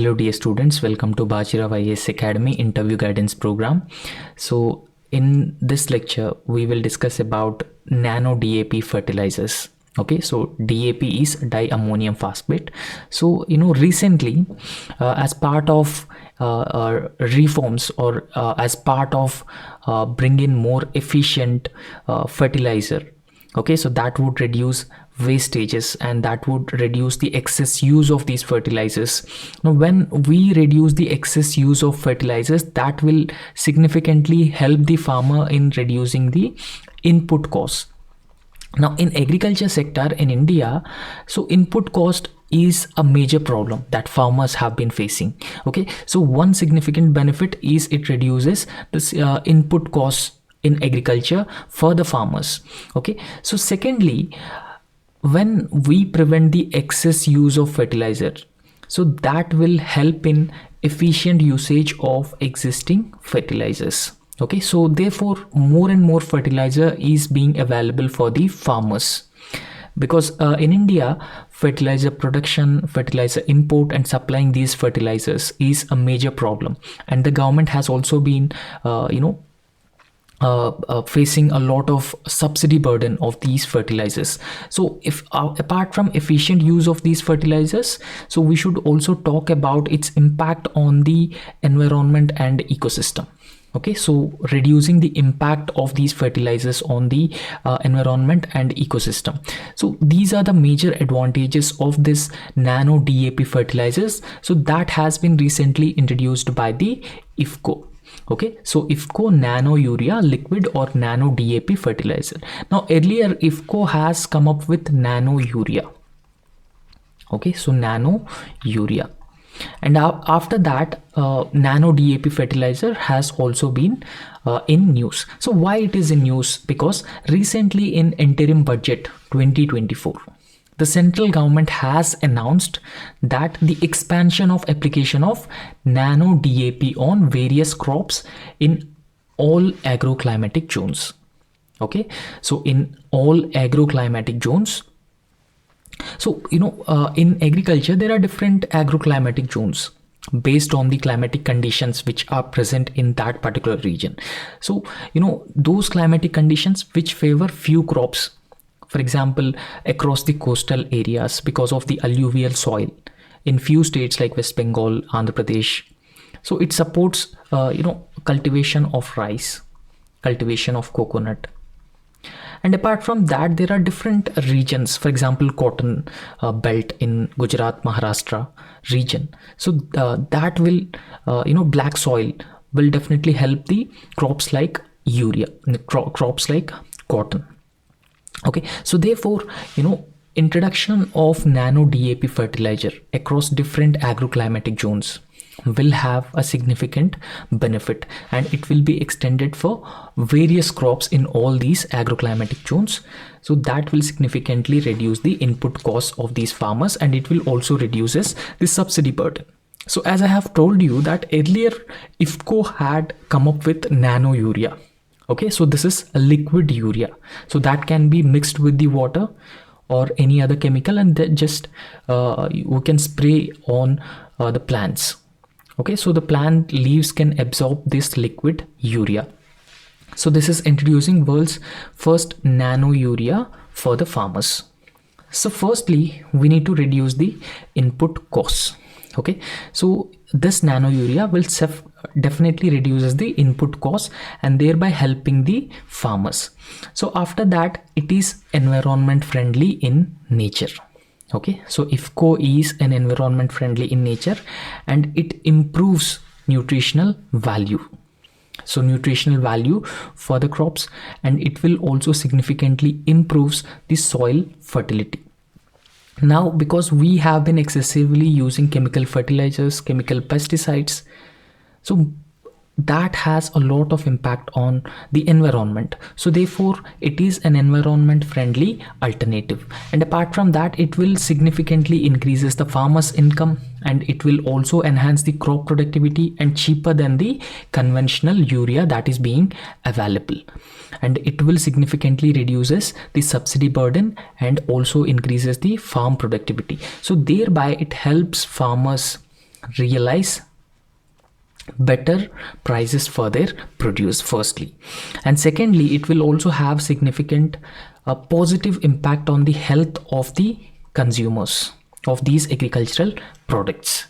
Hello dear students, welcome to Bajirao Ias Academy interview guidance program. So in this lecture we will discuss about nano DAP fertilizers. Okay, so DAP is diammonium phosphate. So recently as part of reforms or as part of bring in more efficient fertilizer, okay, so that would reduce wastages and that would reduce the excess use of these fertilizers. Now when we reduce the excess use of fertilizers, that will significantly help the farmer in reducing the input costs. Now in agriculture sector in India, so input cost is a major problem that farmers have been facing. Okay, so one significant benefit is it reduces this input costs in agriculture for the farmers. Okay, so secondly, when we prevent the excess use of fertilizer, so that will help in efficient usage of existing fertilizers. Okay, so therefore more and more fertilizer is being available for the farmers, because in India fertilizer production, fertilizer import and supplying these fertilizers is a major problem, and the government has also been facing a lot of subsidy burden of these fertilizers. So if apart from efficient use of these fertilizers, so we should also talk about its impact on the environment and ecosystem. Okay, so reducing the impact of these fertilizers on the environment and ecosystem. So these are the major advantages of this nano DAP fertilizers. So that has been recently introduced by the IFFCO. Okay, so IFFCO nano urea liquid or nano DAP fertilizer. Now earlier IFFCO has come up with nano urea. Okay, so nano urea, and after that nano DAP fertilizer has also been in news. So why it is in news? Because recently in interim budget 2024, the central government has announced that the expansion of application of nano DAP on various crops in all agroclimatic zones. Okay, so in all agroclimatic zones. So in agriculture there are different agroclimatic zones based on the climatic conditions which are present in that particular region. So those climatic conditions which favor few crops, for example across the coastal areas because of the alluvial soil in few states like West Bengal, Andhra Pradesh. So it supports cultivation of rice, cultivation of coconut. And apart from that, there are different regions, for example cotton belt in Gujarat, Maharashtra region. So that will black soil will definitely help the crops like urea, crops like cotton. Okay, so therefore introduction of nano DAP fertilizer across different agroclimatic zones will have a significant benefit, and it will be extended for various crops in all these agroclimatic zones. So that will significantly reduce the input costs of these farmers, and it will also reduces the subsidy burden. So as I have told you that earlier IFFCO had come up with nano urea. Okay, so this is a liquid urea, so that can be mixed with the water or any other chemical, and then just we can spray on the plants. Okay, so the plant leaves can absorb this liquid urea. So this is introducing world's first nano urea for the farmers. So firstly, we need to reduce the input costs. Okay, so this nano urea will definitely reduces the input costs and thereby helping the farmers. So after that, it is environment friendly in nature. Okay, so IFFCO is an environment friendly in nature, and it improves nutritional value. So nutritional value for the crops, and it will also significantly improves the soil fertility. Now because we have been excessively using chemical fertilizers, chemical pesticides, so that has a lot of impact on the environment. So therefore it is an environment friendly alternative, and apart from that it will significantly increases the farmers income, and it will also enhance the crop productivity and cheaper than the conventional urea that is being available, and it will significantly reduces the subsidy burden and also increases the farm productivity. So thereby it helps farmers realize better prices for their produce, firstly, and secondly, it will also have significant positive impact on the health of the consumers of these agricultural products.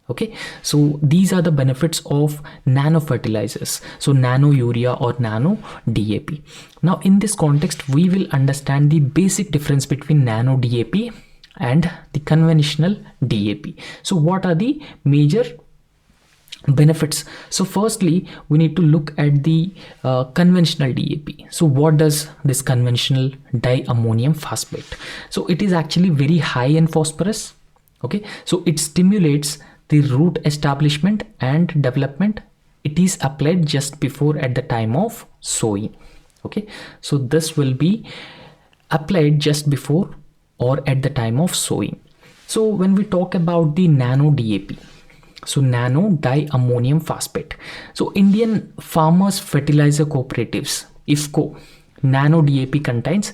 Okay, so these are the benefits of nano fertilizers, so nano urea or nano DAP. Now in this context, we will understand the basic difference between nano DAP and the conventional DAP. So what are the major benefits? So firstly, we need to look at the conventional DAP. So what does this conventional diammonium phosphate? So it is actually very high in phosphorus. Okay, so it stimulates the root establishment and development. It is applied just before at the time of sowing. Okay, so this will be applied just before or at the time of sowing. So when we talk about the nano DAP, so nano diammonium phosphate, so Indian Farmers Fertilizer Cooperatives, IFFCO, nano DAP contains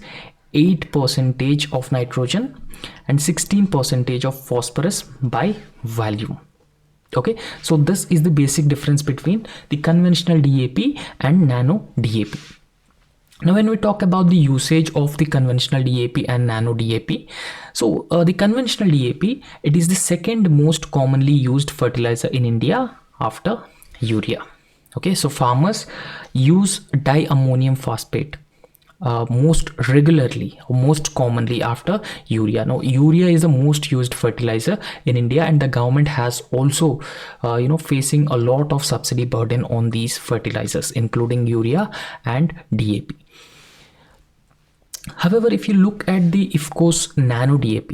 8% of nitrogen and 16% of phosphorus by volume. Okay, so this is the basic difference between the conventional DAP and nano DAP. Now when we talk about the usage of the conventional DAP and nano DAP, so the conventional DAP, it is the second most commonly used fertilizer in India after urea. Okay, so farmers use diammonium phosphate most regularly, or most commonly after urea. Now urea is the most used fertilizer in India, and the government has also facing a lot of subsidy burden on these fertilizers, including urea and DAP. However, if you look at the IFFCO's nano DAP,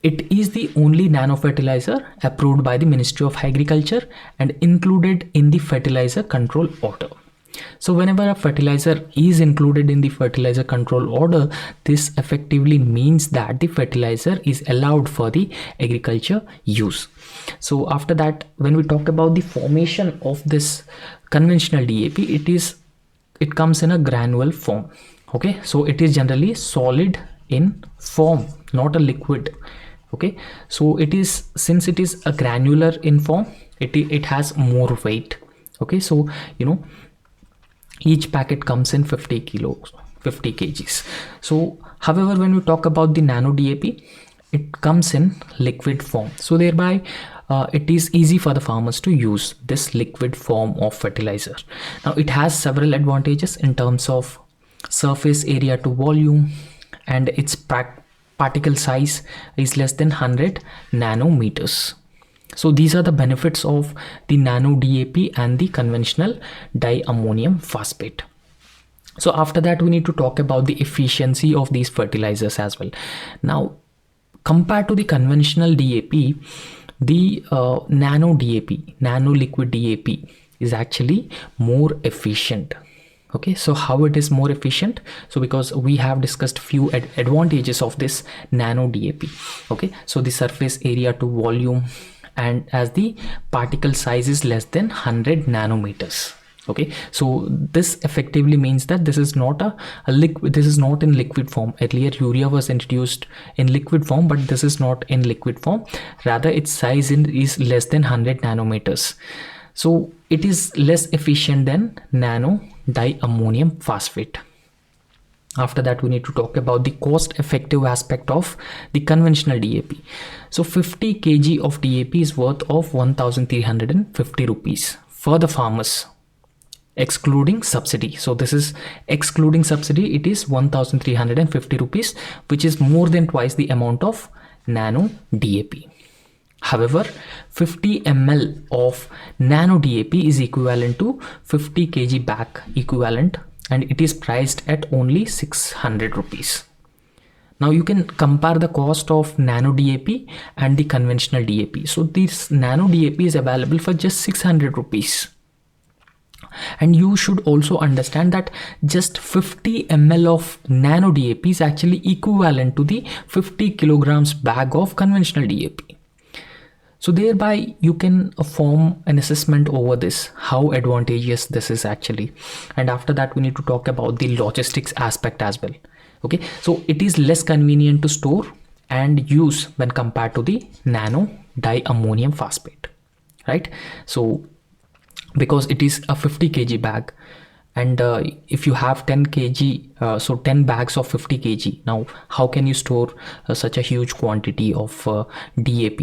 it is the only nano fertilizer approved by the Ministry of Agriculture and included in the fertilizer control order. So whenever a fertilizer is included in the fertilizer control order, this effectively means that the fertilizer is allowed for the agriculture use. So after that, when we talk about the formation of this conventional DAP, it comes in a granule form. Okay, so it is generally solid in form, not a liquid. Okay, so it is, since it is a granular in form, it has more weight. Okay, so each packet comes in 50 kgs. So however, when we talk about the nano DAP, it comes in liquid form, so thereby it is easy for the farmers to use this liquid form of fertilizer. Now it has several advantages in terms of surface area to volume, and its particle size is less than 100 nanometers. So these are the benefits of the nano DAP and the conventional diammonium phosphate. So after that, we need to talk about the efficiency of these fertilizers as well. Now compared to the conventional DAP, the nano DAP, nano liquid DAP, is actually more efficient. Okay, so how it is more efficient? So because we have discussed few advantages of this nano DAP. Okay, so the surface area to volume, and as the particle size is less than 100 nanometers. Okay, so this effectively means that this is not a liquid, this is not in liquid form. Earlier urea was introduced in liquid form, but this is not in liquid form, rather its size is less than 100 nanometers. So it is less efficient than nano diammonium phosphate. After that, we need to talk about the cost effective aspect of the conventional DAP. So 50 kg of DAP is worth of 1350 rupees for the farmers, excluding subsidy. So this is excluding subsidy, it is 1350 rupees, which is more than twice the amount of nano DAP. However, 50 ml of nano DAP is equivalent to 50 kg bag equivalent, and it is priced at only 600 rupees. Now you can compare the cost of nano DAP and the conventional DAP. So this nano DAP is available for just 600 rupees. And you should also understand that just 50 ml of nano DAP is actually equivalent to the 50 kilograms bag of conventional DAP. So thereby you can form an assessment over this, how advantageous this is actually. And after that, we need to talk about the logistics aspect as well. Okay, so it is less convenient to store and use when compared to the nano diammonium phosphate, right? So because it is a 50 kg bag, and if you have 10 kg, so 10 bags of 50 kg, now how can you store such a huge quantity of DAP,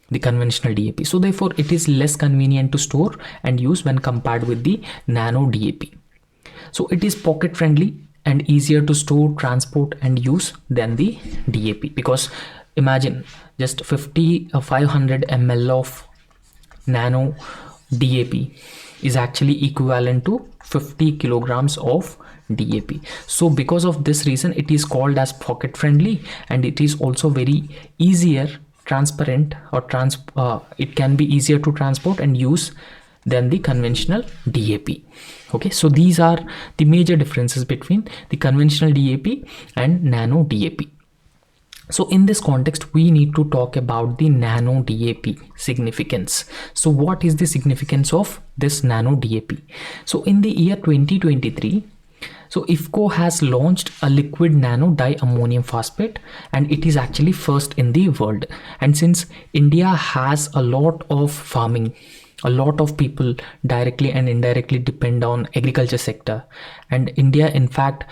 the conventional DAP? So therefore it is less convenient to store and use when compared with the nano DAP. So it is pocket friendly and easier to store, transport and use than the DAP, because imagine just 500 ml of nano DAP is actually equivalent to 50 kilograms of DAP. So because of this reason, it is called as pocket friendly, and it is also very easier, transparent, or it can be easier to transport and use than the conventional DAP. Okay, so these are the major differences between the conventional DAP and nano DAP. So in this context, we need to talk about the nano DAP significance. So what is the significance of this nano DAP? So in the year 2023, so IFCO has launched a liquid nano diammonium phosphate, and it is actually first in the world. And since India has a lot of farming, a lot of people directly and indirectly depend on agriculture sector, and India in fact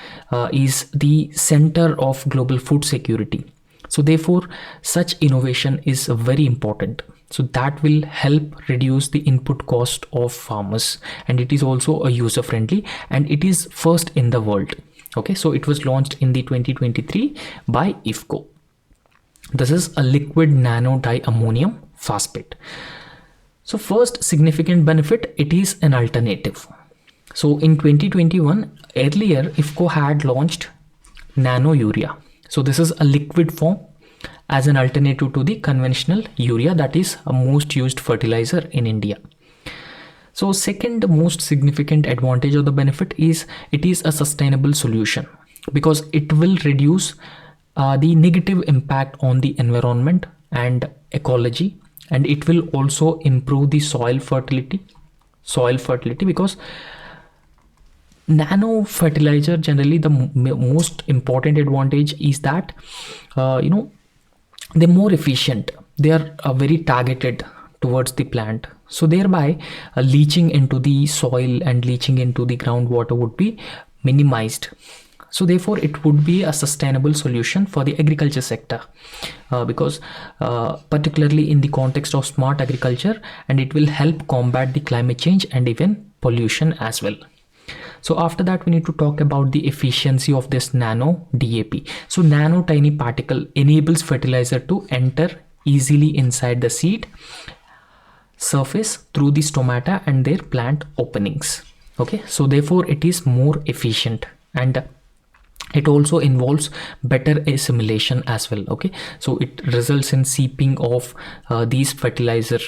is the center of global food security. So therefore such innovation is very important. So that will help reduce the input cost of farmers, and it is also a user friendly, and it is first in the world. Okay, so it was launched in the 2023 by IFCO. This is a liquid nano diammonium phosphate. So first significant benefit, it is an alternative. So in 2021, earlier IFCO had launched nano urea. So this is a liquid form as an alternative to the conventional urea, that is a most used fertilizer in India. So second most significant advantage of the benefit is it is a sustainable solution, because it will reduce the negative impact on the environment and ecology, and it will also improve the soil fertility, because nano fertilizer, generally the most important advantage is that they're more efficient, they are very targeted towards the plant, so thereby leaching into the soil and leaching into the groundwater would be minimized. So therefore it would be a sustainable solution for the agriculture sector, because particularly in the context of smart agriculture, and it will help combat the climate change and even pollution as well. So after that, we need to talk about the efficiency of this nano DAP. So nano tiny particle enables fertilizer to enter easily inside the seed surface through the stomata and their plant openings. Okay, so therefore it is more efficient, and it also involves better assimilation as well. Okay, so it results in seeping of these fertilizer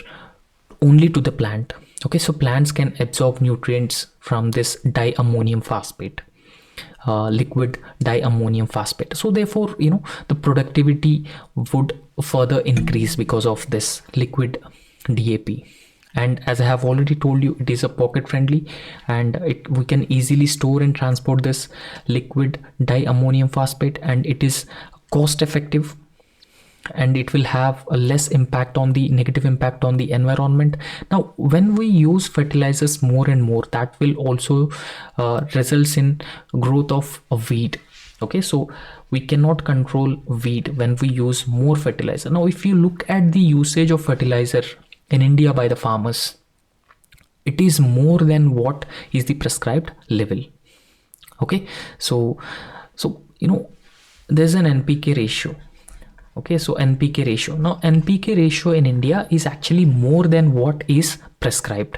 only to the plant. Okay, so plants can absorb nutrients from this diammonium phosphate, liquid diammonium phosphate. So therefore, the productivity would further increase because of this liquid DAP. And as I have already told you, it is a pocket friendly, and we can easily store and transport this liquid diammonium phosphate, and it is cost effective, and it will have a less impact on the negative impact on the environment. Now when we use fertilizers more and more, that will also results in growth of a weed. Okay, so we cannot control weed when we use more fertilizer. Now if you look at the usage of fertilizer in India by the farmers, it is more than what is the prescribed level. Okay, so there's an NPK ratio. Okay, so NPK ratio. Now NPK ratio in India is actually more than what is prescribed.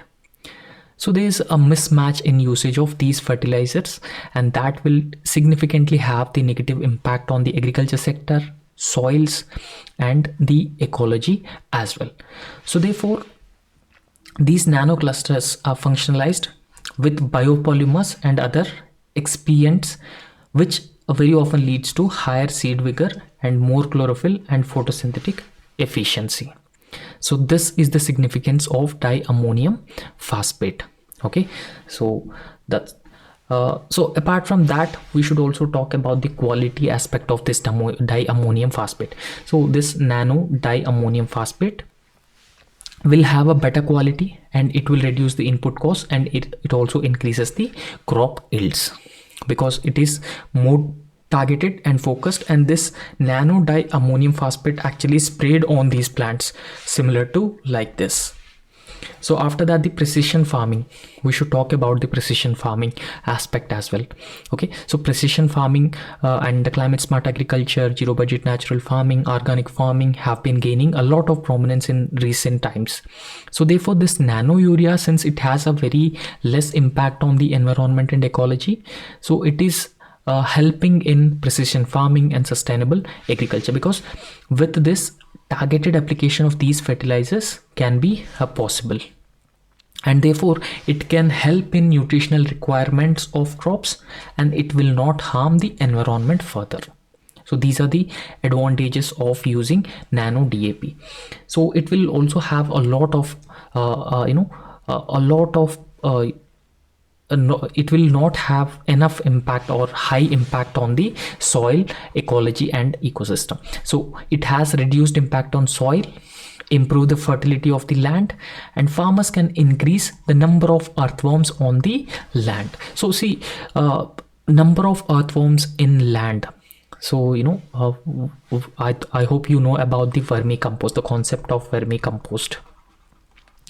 So there is a mismatch in usage of these fertilizers, and that will significantly have the negative impact on the agriculture sector, soils, and the ecology as well. So therefore these nanoclusters are functionalized with biopolymers and other excipients, which very often leads to higher seed vigor and more chlorophyll and photosynthetic efficiency. So this is the significance of diammonium phosphate. Okay, so that's so apart from that, we should also talk about the quality aspect of this diammonium phosphate. So this nano diammonium phosphate will have a better quality, and it will reduce the input cost, and it also increases the crop yields because it is more targeted and focused. And this nano diammonium phosphate actually sprayed on these plants similar to like this. So after that, the precision farming, we should talk about the precision farming aspect as well. Okay, so precision farming and the climate smart agriculture, zero budget natural farming, organic farming have been gaining a lot of prominence in recent times. So therefore, this nano urea, since it has a very less impact on the environment and ecology, so it is helping in precision farming and sustainable agriculture, because with this, targeted application of these fertilizers can be possible, and therefore it can help in nutritional requirements of crops, and it will not harm the environment further. So these are the advantages of using nano DAP. So it will also have a lot of it will not have enough impact or high impact on the soil ecology and ecosystem. So it has reduced impact on soil, improve the fertility of the land, and farmers can increase the number of earthworms on the land. So see, number of earthworms in land. So I hope you know about the vermicompost, the concept of vermicompost.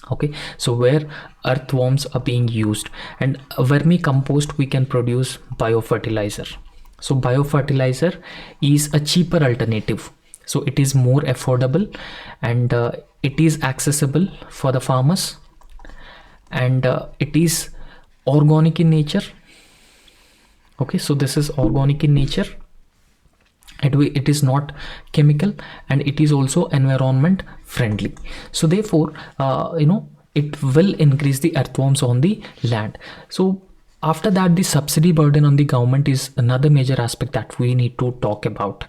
Okay, so where earthworms are being used, and vermicompost we can produce biofertilizer. So biofertilizer is a cheaper alternative, so it is more affordable, and it is accessible for the farmers, and it is organic in nature. Okay, so this is organic in nature. It is not chemical, and it is also environment friendly. So therefore it will increase the earthworms on the land. So after that, the subsidy burden on the government is another major aspect that we need to talk about.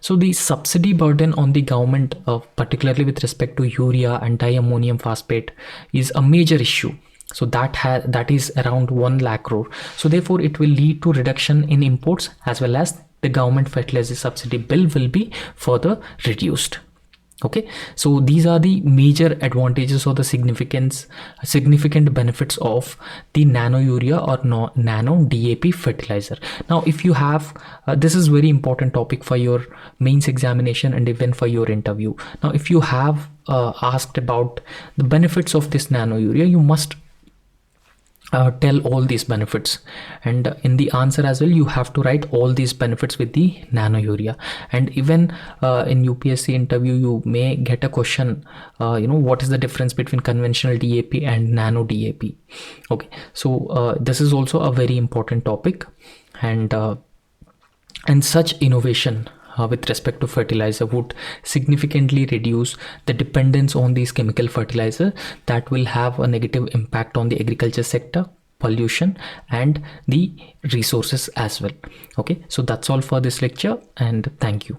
So the subsidy burden on the government, particularly with respect to urea and diammonium phosphate, is a major issue. So that is around 1 lakh crore. So therefore it will lead to reduction in imports, as well as the government fertilizer subsidy bill will be further reduced. Okay, so these are the major advantages or the significant benefits of the nano urea or nano DAP fertilizer. Now if you have this is very important topic for your mains examination and even for your interview. Now if you have asked about the benefits of this nano urea, you must tell all these benefits, and in the answer as well you have to write all these benefits with the nano urea. And even in UPSC interview you may get a question, what is the difference between conventional DAP and nano DAP. Okay, so this is also a very important topic, and such innovation with respect to fertilizer would significantly reduce the dependence on these chemical fertilizer that will have a negative impact on the agriculture sector, pollution, and the resources as well. Okay, so that's all for this lecture, and thank you.